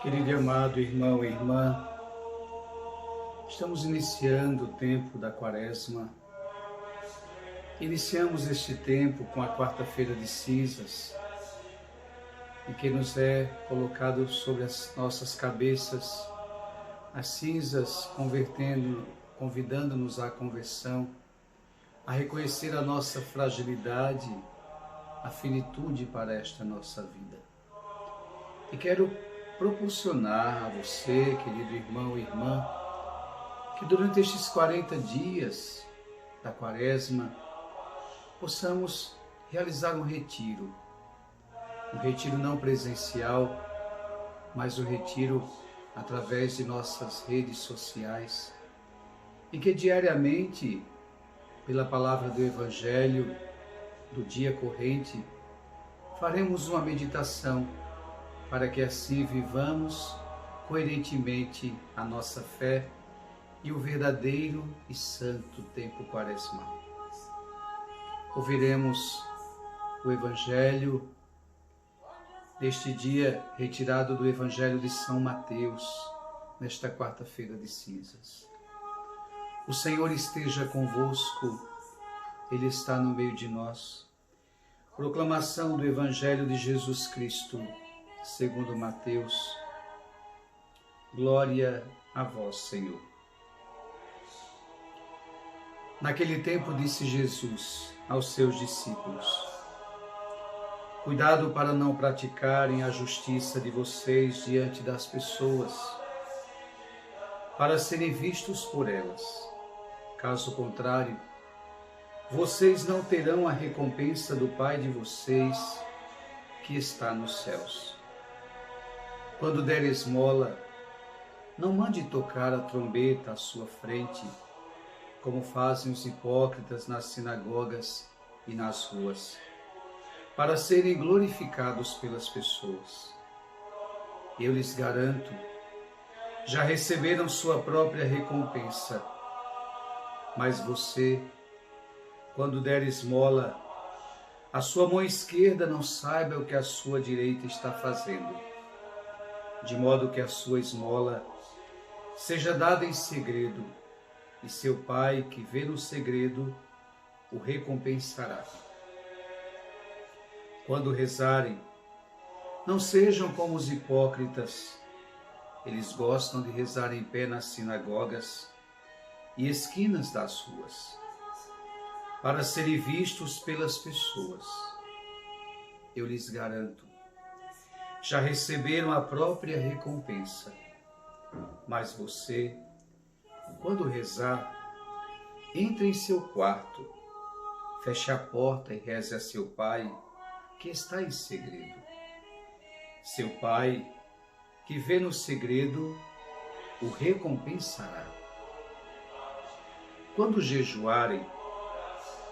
Querido e amado irmão e irmã, estamos iniciando o tempo da Quaresma. Iniciamos este tempo com a quarta-feira de cinzas, em que nos é colocado sobre as nossas cabeças as cinzas, convidando-nos à conversão, a reconhecer a nossa fragilidade, a finitude para esta nossa vida. E quero proporcionar a você, querido irmão e irmã, que durante estes 40 dias da Quaresma possamos realizar um retiro não presencial, mas um retiro através de nossas redes sociais, e que diariamente, pela palavra do Evangelho do dia corrente, faremos uma meditação para que assim vivamos coerentemente a nossa fé e o verdadeiro e santo tempo quaresmal. Ouviremos o Evangelho deste dia retirado do Evangelho de São Mateus, nesta quarta-feira de cinzas. O Senhor esteja convosco, Ele está no meio de nós. Proclamação do Evangelho de Jesus Cristo, segundo Mateus. Glória a vós, Senhor. Naquele tempo disse Jesus aos seus discípulos: cuidado para não praticarem a justiça de vocês diante das pessoas, para serem vistos por elas. Caso contrário, vocês não terão a recompensa do Pai de vocês que está nos céus. Quando der esmola, não mande tocar a trombeta à sua frente, como fazem os hipócritas nas sinagogas e nas ruas, para serem glorificados pelas pessoas. Eu lhes garanto, já receberam sua própria recompensa. Mas você, quando der esmola, a sua mão esquerda não saiba o que a sua direita está fazendo, de modo que a sua esmola seja dada em segredo, e seu Pai, que vê no segredo, o recompensará. Quando rezarem, não sejam como os hipócritas. Eles gostam de rezar em pé nas sinagogas e esquinas das ruas, para serem vistos pelas pessoas. Eu lhes garanto, já receberam a própria recompensa. Mas você, quando rezar, entre em seu quarto, feche a porta e reze a seu Pai, que está em segredo. Seu Pai, que vê no segredo, o recompensará. Quando jejuarem,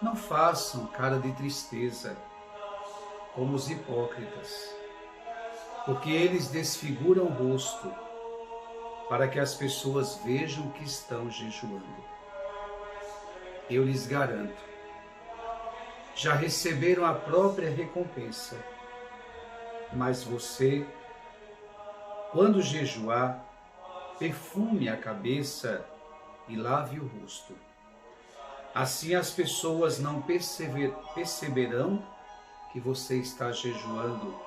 não façam cara de tristeza, como os hipócritas, porque eles desfiguram o rosto, para que as pessoas vejam que estão jejuando. Eu lhes garanto, já receberam a própria recompensa. Mas você, quando jejuar, perfume a cabeça e lave o rosto. Assim as pessoas não perceberão que você está jejuando,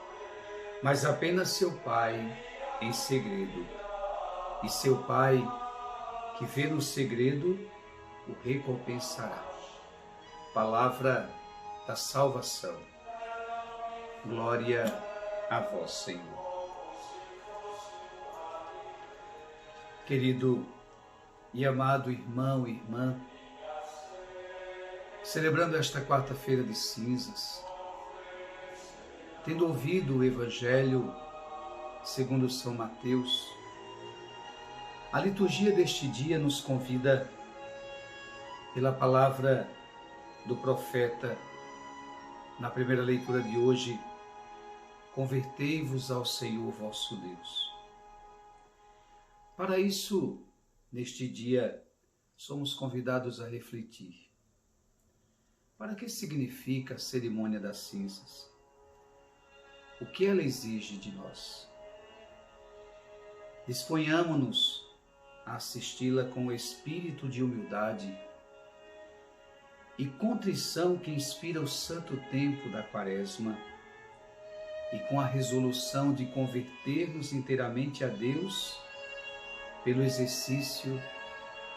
mas apenas seu Pai em segredo. E seu Pai, que vê no segredo, o recompensará. Palavra da salvação. Glória a vós, Senhor. Querido e amado irmão e irmã, celebrando esta quarta-feira de cinzas, tendo ouvido o Evangelho segundo São Mateus, a liturgia deste dia nos convida, pela palavra do profeta, na primeira leitura de hoje, convertei-vos ao Senhor vosso Deus. Para isso, neste dia, somos convidados a refletir. Para que significa a cerimônia das cinzas? O que ela exige de nós? Disponhamo-nos a assisti-la com o espírito de humildade e contrição que inspira o santo tempo da Quaresma e com a resolução de converter-nos inteiramente a Deus pelo exercício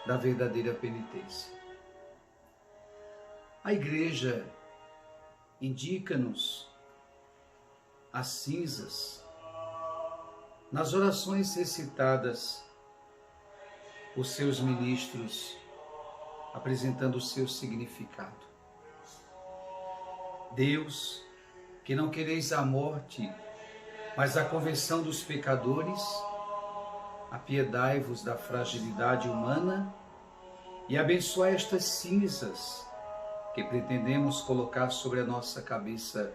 da verdadeira penitência. A Igreja indica-nos as cinzas nas orações recitadas por seus ministros, apresentando o seu significado. Deus, que não quereis a morte, mas a conversão dos pecadores, apiedai-vos da fragilidade humana e abençoai estas cinzas que pretendemos colocar sobre a nossa cabeça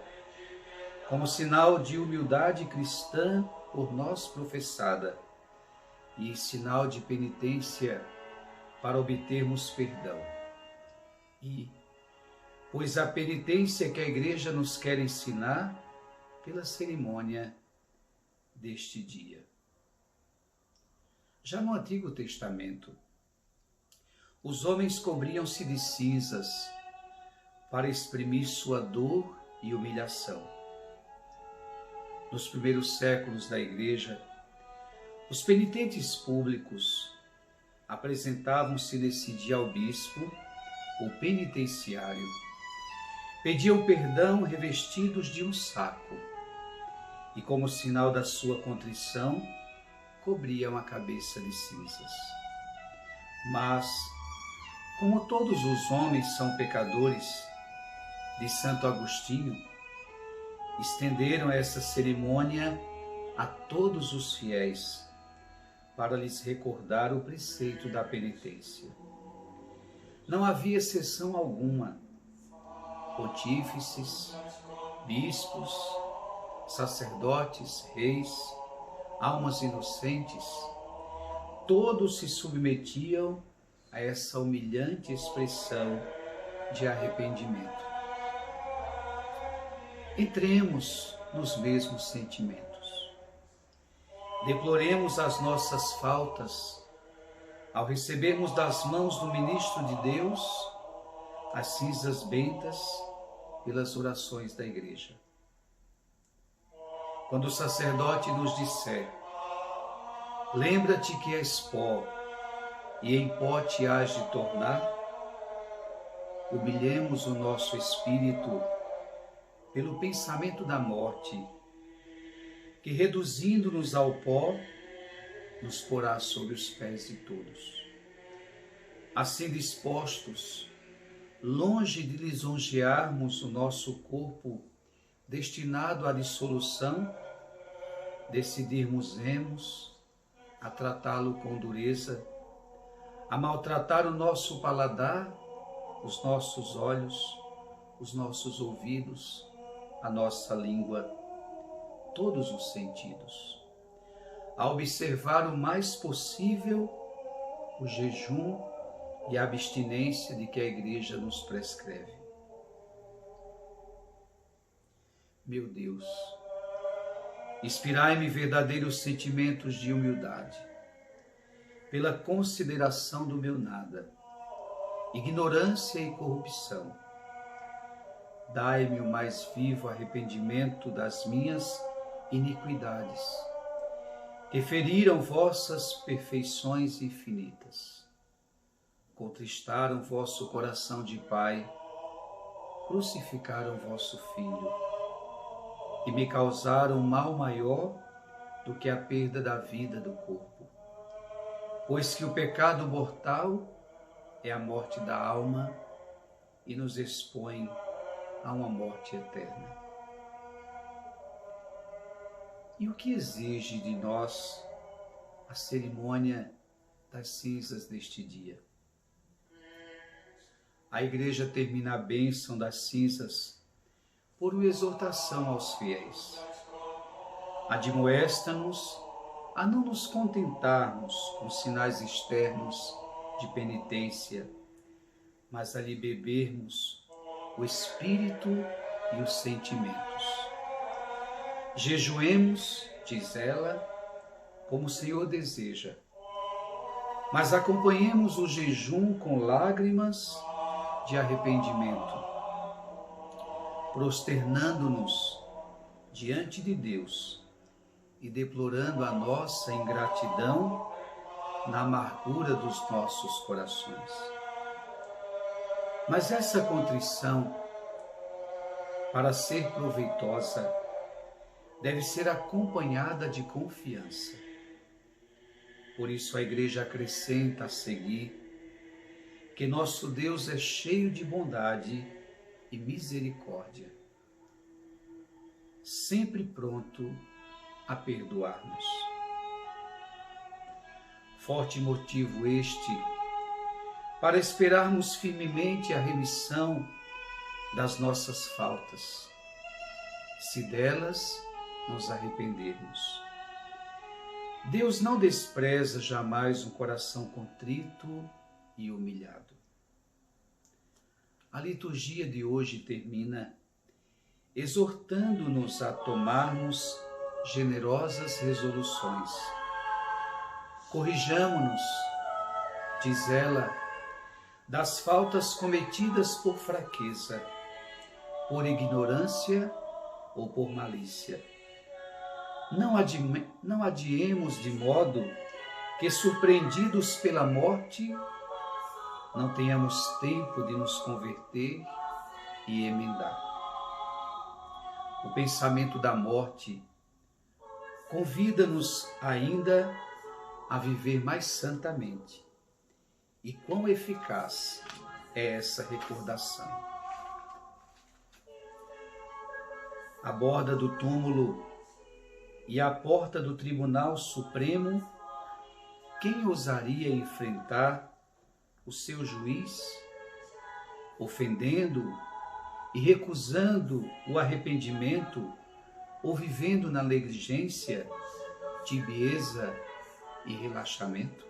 como sinal de humildade cristã por nós professada e sinal de penitência para obtermos perdão. E, pois a penitência que a Igreja nos quer ensinar pela cerimônia deste dia. Já no Antigo Testamento, os homens cobriam-se de cinzas para exprimir sua dor e humilhação. Nos primeiros séculos da Igreja, os penitentes públicos apresentavam-se nesse dia ao bispo, o penitenciário, pediam perdão revestidos de um saco e, como sinal da sua contrição, cobriam a cabeça de cinzas. Mas, como todos os homens são pecadores, de Santo Agostinho, estenderam essa cerimônia a todos os fiéis, para lhes recordar o preceito da penitência. Não havia exceção alguma. Pontífices, bispos, sacerdotes, reis, almas inocentes, todos se submetiam a essa humilhante expressão de arrependimento. Entremos nos mesmos sentimentos. Deploremos as nossas faltas ao recebermos das mãos do ministro de Deus as cinzas bentas pelas orações da Igreja. Quando o sacerdote nos disser: lembra-te que és pó e em pó te hás de tornar, humilhemos o nosso espírito pelo pensamento da morte, que reduzindo-nos ao pó, nos porá sobre os pés de todos. Assim dispostos, longe de lisonjearmos o nosso corpo destinado à dissolução, decidirmos a tratá-lo com dureza, a maltratar o nosso paladar, os nossos olhos, os nossos ouvidos, a nossa língua, todos os sentidos, a observar o mais possível o jejum e a abstinência de que a Igreja nos prescreve. Meu Deus, inspirai-me verdadeiros sentimentos de humildade, pela consideração do meu nada, ignorância e corrupção. Dai-me o mais vivo arrependimento das minhas iniquidades, que feriram vossas perfeições infinitas, contristaram vosso coração de Pai, crucificaram vosso Filho, e me causaram mal maior do que a perda da vida do corpo, pois que o pecado mortal é a morte da alma e nos expõe a uma morte eterna. E o que exige de nós a cerimônia das cinzas deste dia? A Igreja termina a bênção das cinzas por uma exortação aos fiéis. Admoesta-nos a não nos contentarmos com sinais externos de penitência, mas a lhe bebermos o espírito e os sentimentos. Jejuemos, diz ela, como o Senhor deseja, mas acompanhemos o jejum com lágrimas de arrependimento, prosternando-nos diante de Deus e deplorando a nossa ingratidão na amargura dos nossos corações. Mas essa contrição, para ser proveitosa, deve ser acompanhada de confiança. Por isso a Igreja acrescenta a seguir que nosso Deus é cheio de bondade e misericórdia, sempre pronto a perdoar-nos. Forte motivo este para esperarmos firmemente a remissão das nossas faltas, se delas nos arrependermos. Deus não despreza jamais um coração contrito e humilhado. A liturgia de hoje termina exortando-nos a tomarmos generosas resoluções. Corrijamo-nos, diz ela, das faltas cometidas por fraqueza, por ignorância ou por malícia. Não adiemos de modo que, surpreendidos pela morte, não tenhamos tempo de nos converter e emendar. O pensamento da morte convida-nos ainda a viver mais santamente. E quão eficaz é essa recordação. À borda do túmulo e à porta do Tribunal Supremo, quem ousaria enfrentar o seu juiz, ofendendo e recusando o arrependimento ou vivendo na negligência, tibieza e relaxamento?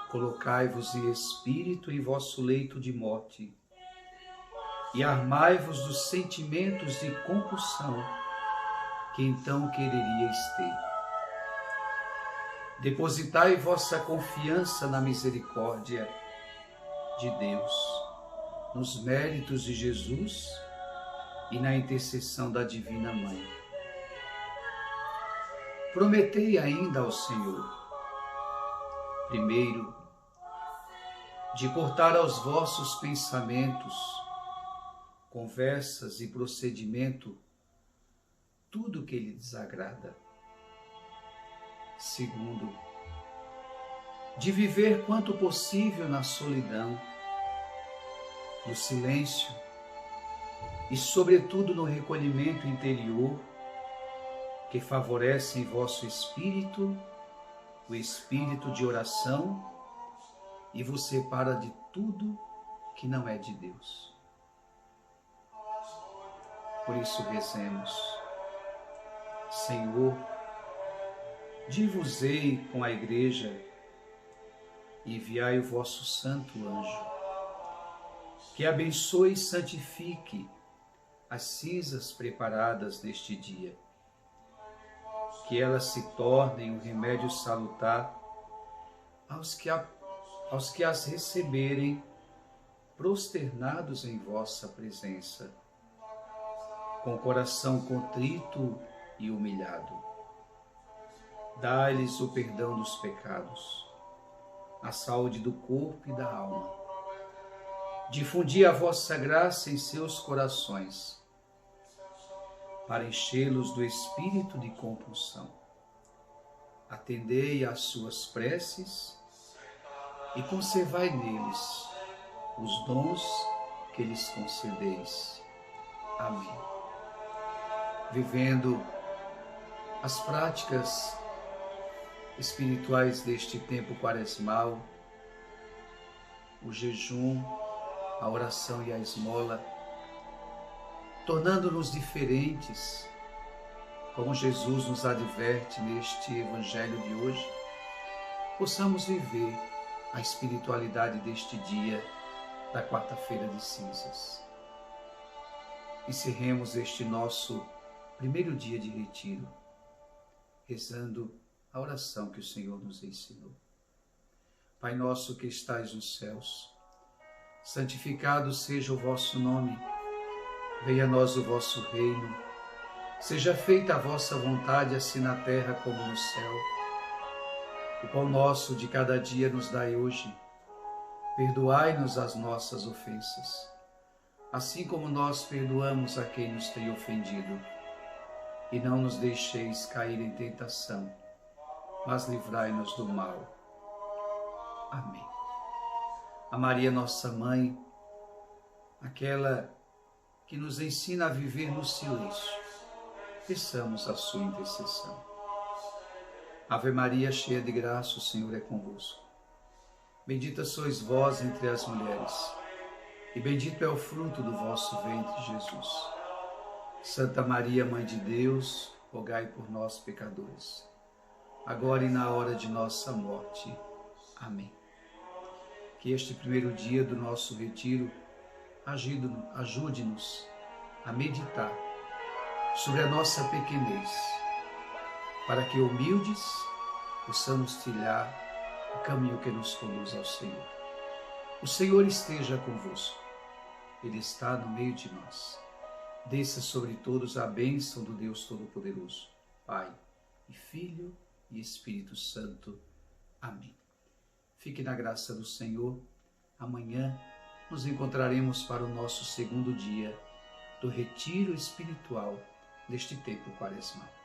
Colocai-vos em espírito em vosso leito de morte e armai-vos dos sentimentos de compulsão que então quereríeis ter. Depositai vossa confiança na misericórdia de Deus, nos méritos de Jesus e na intercessão da Divina Mãe. Prometei ainda ao Senhor, primeiro, de cortar aos vossos pensamentos, conversas e procedimento tudo que lhe desagrada. Segundo, de viver quanto possível na solidão, no silêncio e, sobretudo, no recolhimento interior que favorece em vosso espírito o espírito de oração e vos separa de tudo que não é de Deus. Por isso rezemos: Senhor, dir-vos-ei com a Igreja, enviai o vosso santo anjo, que abençoe e santifique as cinzas preparadas neste dia, que elas se tornem um remédio salutar aos que as receberem prosternados em vossa presença, com o coração contrito e humilhado. Dai-lhes o perdão dos pecados, a saúde do corpo e da alma. Difundi a vossa graça em seus corações, para enchê-los do espírito de compulsão. Atendei às suas preces e conservai neles os dons que lhes concedeis. Amém. Vivendo as práticas espirituais deste tempo quaresmal, o jejum, a oração e a esmola, tornando-nos diferentes, como Jesus nos adverte neste Evangelho de hoje, possamos viver a espiritualidade deste dia da quarta-feira de cinzas. Encerremos este nosso primeiro dia de retiro, rezando a oração que o Senhor nos ensinou. Pai nosso que estais nos céus, santificado seja o vosso nome. Venha a nós o vosso reino. Seja feita a vossa vontade, assim na terra como no céu. O pão nosso de cada dia nos dai hoje. Perdoai-nos as nossas ofensas, assim como nós perdoamos a quem nos tem ofendido. E não nos deixeis cair em tentação, mas livrai-nos do mal. Amém. A Maria, nossa Mãe, aquela que nos ensina a viver no silêncio, peçamos a sua intercessão. Ave Maria, cheia de graça, o Senhor é convosco. Bendita sois vós entre as mulheres, e bendito é o fruto do vosso ventre, Jesus. Santa Maria, Mãe de Deus, rogai por nós, pecadores, agora e na hora de nossa morte. Amém. Que este primeiro dia do nosso retiro ajude-nos a meditar sobre a nossa pequenez, para que, humildes, possamos trilhar o caminho que nos conduz ao Senhor. O Senhor esteja convosco. Ele está no meio de nós. Desça sobre todos a bênção do Deus Todo-Poderoso, Pai e Filho e Espírito Santo. Amém. Fique na graça do Senhor. Amanhã nos encontraremos para o nosso segundo dia do retiro espiritual deste tempo quaresmal.